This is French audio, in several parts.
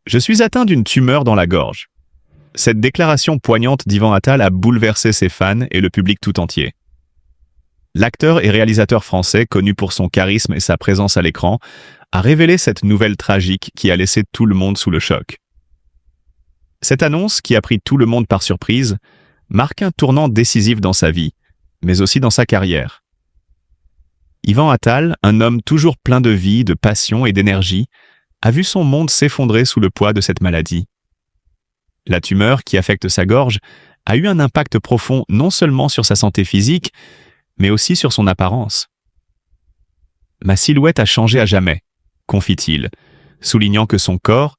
Je suis atteint d'une tumeur dans la gorge. Cette déclaration poignante d'Ivan Attal a bouleversé ses fans et le public tout entier. L'acteur et réalisateur français, connu pour son charisme et sa présence à l'écran, a révélé cette nouvelle tragique qui a laissé tout le monde sous le choc. Cette annonce, qui a pris tout le monde par surprise, marque un tournant décisif dans sa vie, mais aussi dans sa carrière. Ivan Attal, un homme toujours plein de vie, de passion et d'énergie, a vu son monde s'effondrer sous le poids de cette maladie. La tumeur qui affecte sa gorge a eu un impact profond non seulement sur sa santé physique, mais aussi sur son apparence. « Ma silhouette a changé à jamais », confie-t-il, soulignant que son corps,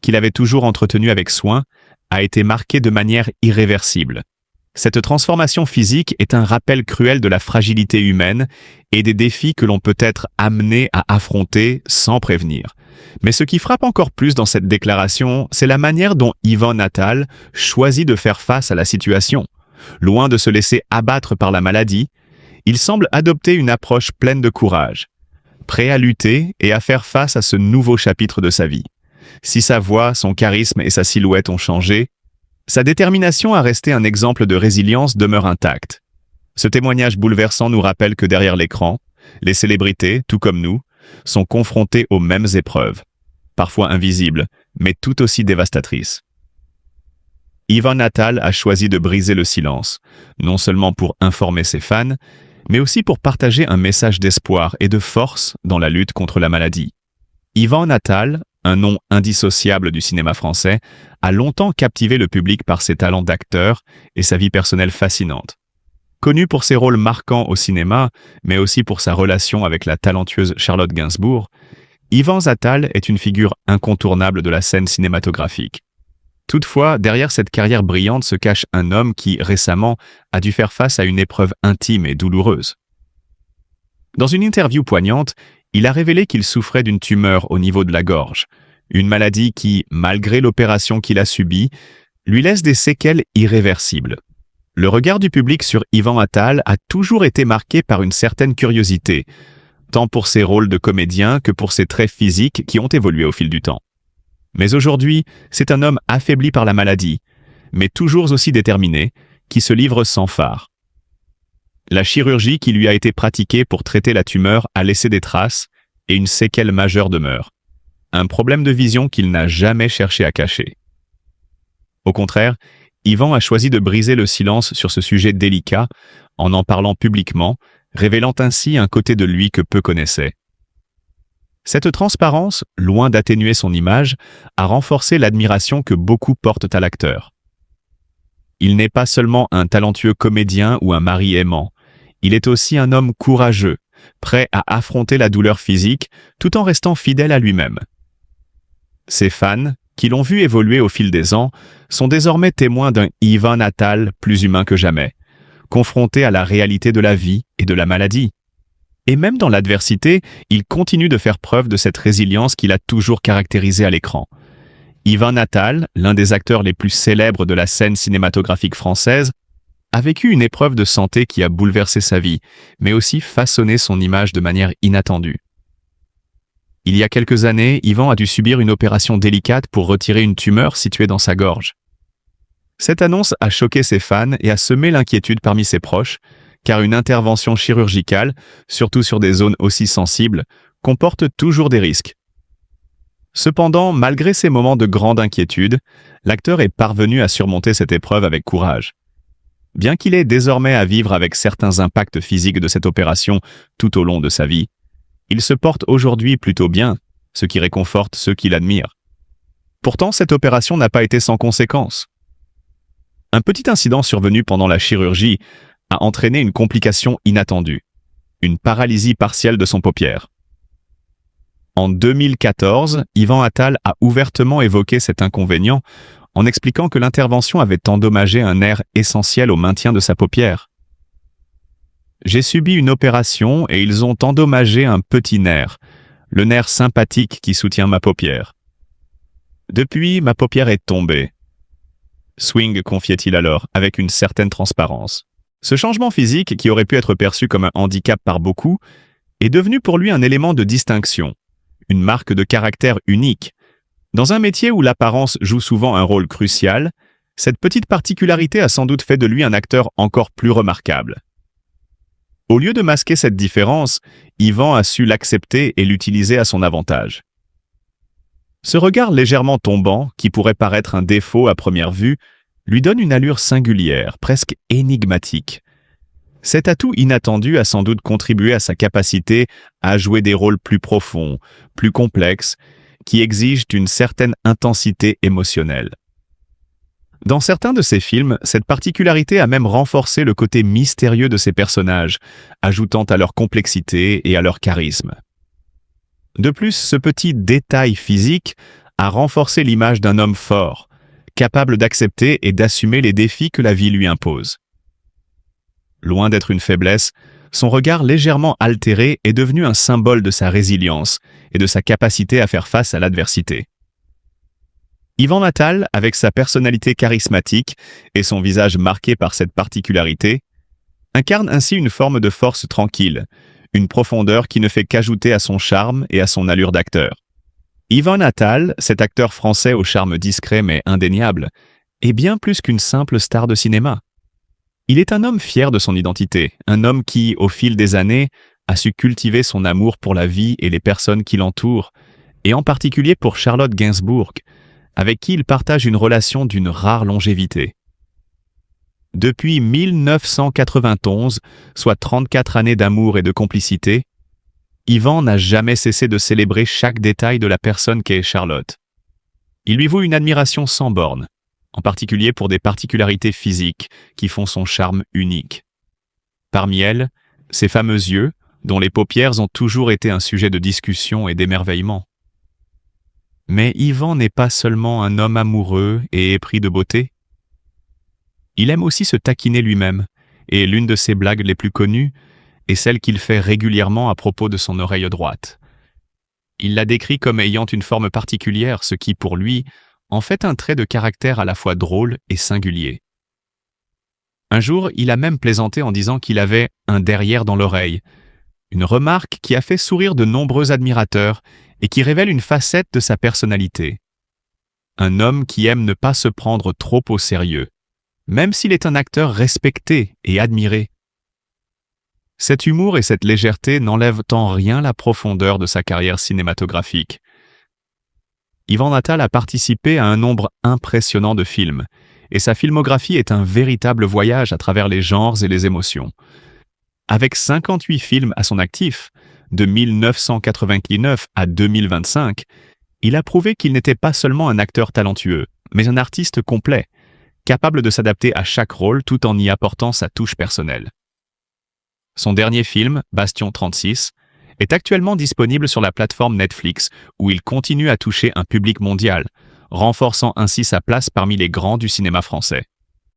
qu'il avait toujours entretenu avec soin, a été marqué de manière irréversible. Cette transformation physique est un rappel cruel de la fragilité humaine et des défis que l'on peut être amené à affronter sans prévenir. Mais ce qui frappe encore plus dans cette déclaration, c'est la manière dont Ivan Attal choisit de faire face à la situation. Loin de se laisser abattre par la maladie, il semble adopter une approche pleine de courage, prêt à lutter et à faire face à ce nouveau chapitre de sa vie. Si sa voix, son charisme et sa silhouette ont changé, sa détermination à rester un exemple de résilience demeure intacte. Ce témoignage bouleversant nous rappelle que derrière l'écran, les célébrités, tout comme nous, sont confrontées aux mêmes épreuves, parfois invisibles, mais tout aussi dévastatrices. Ivan Attal a choisi de briser le silence, non seulement pour informer ses fans, mais aussi pour partager un message d'espoir et de force dans la lutte contre la maladie. Ivan Attal, un nom indissociable du cinéma français, a longtemps captivé le public par ses talents d'acteur et sa vie personnelle fascinante. Connu pour ses rôles marquants au cinéma, mais aussi pour sa relation avec la talentueuse Charlotte Gainsbourg, Ivan Attal est une figure incontournable de la scène cinématographique. Toutefois, derrière cette carrière brillante se cache un homme qui, récemment, a dû faire face à une épreuve intime et douloureuse. Dans une interview poignante, il a révélé qu'il souffrait d'une tumeur au niveau de la gorge, une maladie qui, malgré l'opération qu'il a subie, lui laisse des séquelles irréversibles. Le regard du public sur Ivan Attal a toujours été marqué par une certaine curiosité, tant pour ses rôles de comédien que pour ses traits physiques qui ont évolué au fil du temps. Mais aujourd'hui, c'est un homme affaibli par la maladie, mais toujours aussi déterminé, qui se livre sans phare. La chirurgie qui lui a été pratiquée pour traiter la tumeur a laissé des traces et une séquelle majeure demeure. Un problème de vision qu'il n'a jamais cherché à cacher. Au contraire, Ivan a choisi de briser le silence sur ce sujet délicat en parlant publiquement, révélant ainsi un côté de lui que peu connaissaient. Cette transparence, loin d'atténuer son image, a renforcé l'admiration que beaucoup portent à l'acteur. Il n'est pas seulement un talentueux comédien ou un mari aimant, il est aussi un homme courageux, prêt à affronter la douleur physique tout en restant fidèle à lui-même. Ses fans, qui l'ont vu évoluer au fil des ans, sont désormais témoins d'un Ivan Attal plus humain que jamais, confronté à la réalité de la vie et de la maladie. Et même dans l'adversité, il continue de faire preuve de cette résilience qu'il a toujours caractérisée à l'écran. Ivan Attal, l'un des acteurs les plus célèbres de la scène cinématographique française, a vécu une épreuve de santé qui a bouleversé sa vie, mais aussi façonné son image de manière inattendue. Il y a quelques années, Ivan a dû subir une opération délicate pour retirer une tumeur située dans sa gorge. Cette annonce a choqué ses fans et a semé l'inquiétude parmi ses proches, car une intervention chirurgicale, surtout sur des zones aussi sensibles, comporte toujours des risques. Cependant, malgré ces moments de grande inquiétude, l'acteur est parvenu à surmonter cette épreuve avec courage. Bien qu'il ait désormais à vivre avec certains impacts physiques de cette opération tout au long de sa vie, il se porte aujourd'hui plutôt bien, ce qui réconforte ceux qui l'admirent. Pourtant, cette opération n'a pas été sans conséquences. Un petit incident survenu pendant la chirurgie a entraîné une complication inattendue, une paralysie partielle de son paupière. En 2014, Ivan Attal a ouvertement évoqué cet inconvénient en expliquant que l'intervention avait endommagé un nerf essentiel au maintien de sa paupière. « J'ai subi une opération et ils ont endommagé un petit nerf, le nerf sympathique qui soutient ma paupière. Depuis, ma paupière est tombée. » Swing confiait-il alors, avec une certaine transparence. Ce changement physique, qui aurait pu être perçu comme un handicap par beaucoup, est devenu pour lui un élément de distinction, une marque de caractère unique, Dans un métier où l'apparence joue souvent un rôle crucial, cette petite particularité a sans doute fait de lui un acteur encore plus remarquable. Au lieu de masquer cette différence, Ivan a su l'accepter et l'utiliser à son avantage. Ce regard légèrement tombant, qui pourrait paraître un défaut à première vue, lui donne une allure singulière, presque énigmatique. Cet atout inattendu a sans doute contribué à sa capacité à jouer des rôles plus profonds, plus complexes, qui exigent une certaine intensité émotionnelle. Dans certains de ses films, cette particularité a même renforcé le côté mystérieux de ses personnages, ajoutant à leur complexité et à leur charisme. De plus, ce petit détail physique a renforcé l'image d'un homme fort, capable d'accepter et d'assumer les défis que la vie lui impose. Loin d'être une faiblesse, son regard légèrement altéré est devenu un symbole de sa résilience et de sa capacité à faire face à l'adversité. Ivan Natal, avec sa personnalité charismatique et son visage marqué par cette particularité, incarne ainsi une forme de force tranquille, une profondeur qui ne fait qu'ajouter à son charme et à son allure d'acteur. Ivan Natal, cet acteur français au charme discret mais indéniable, est bien plus qu'une simple star de cinéma. Il est un homme fier de son identité, un homme qui, au fil des années, a su cultiver son amour pour la vie et les personnes qui l'entourent, et en particulier pour Charlotte Gainsbourg, avec qui il partage une relation d'une rare longévité. Depuis 1991, soit 34 années d'amour et de complicité, Ivan n'a jamais cessé de célébrer chaque détail de la personne qu'est Charlotte. Il lui voue une admiration sans bornes, en particulier pour des particularités physiques qui font son charme unique. Parmi elles, ses fameux yeux, dont les paupières ont toujours été un sujet de discussion et d'émerveillement. Mais Ivan n'est pas seulement un homme amoureux et épris de beauté. Il aime aussi se taquiner lui-même, et l'une de ses blagues les plus connues est celle qu'il fait régulièrement à propos de son oreille droite. Il la décrit comme ayant une forme particulière, ce qui, pour lui, en fait un trait de caractère à la fois drôle et singulier. Un jour, il a même plaisanté en disant qu'il avait un derrière dans l'oreille, une remarque qui a fait sourire de nombreux admirateurs et qui révèle une facette de sa personnalité. Un homme qui aime ne pas se prendre trop au sérieux, même s'il est un acteur respecté et admiré. Cet humour et cette légèreté n'enlèvent en rien la profondeur de sa carrière cinématographique. Ivan Natal a participé à un nombre impressionnant de films, et sa filmographie est un véritable voyage à travers les genres et les émotions. Avec 58 films à son actif, de 1999 à 2025, il a prouvé qu'il n'était pas seulement un acteur talentueux, mais un artiste complet, capable de s'adapter à chaque rôle tout en y apportant sa touche personnelle. Son dernier film, Bastion 36, est actuellement disponible sur la plateforme Netflix, où il continue à toucher un public mondial, renforçant ainsi sa place parmi les grands du cinéma français.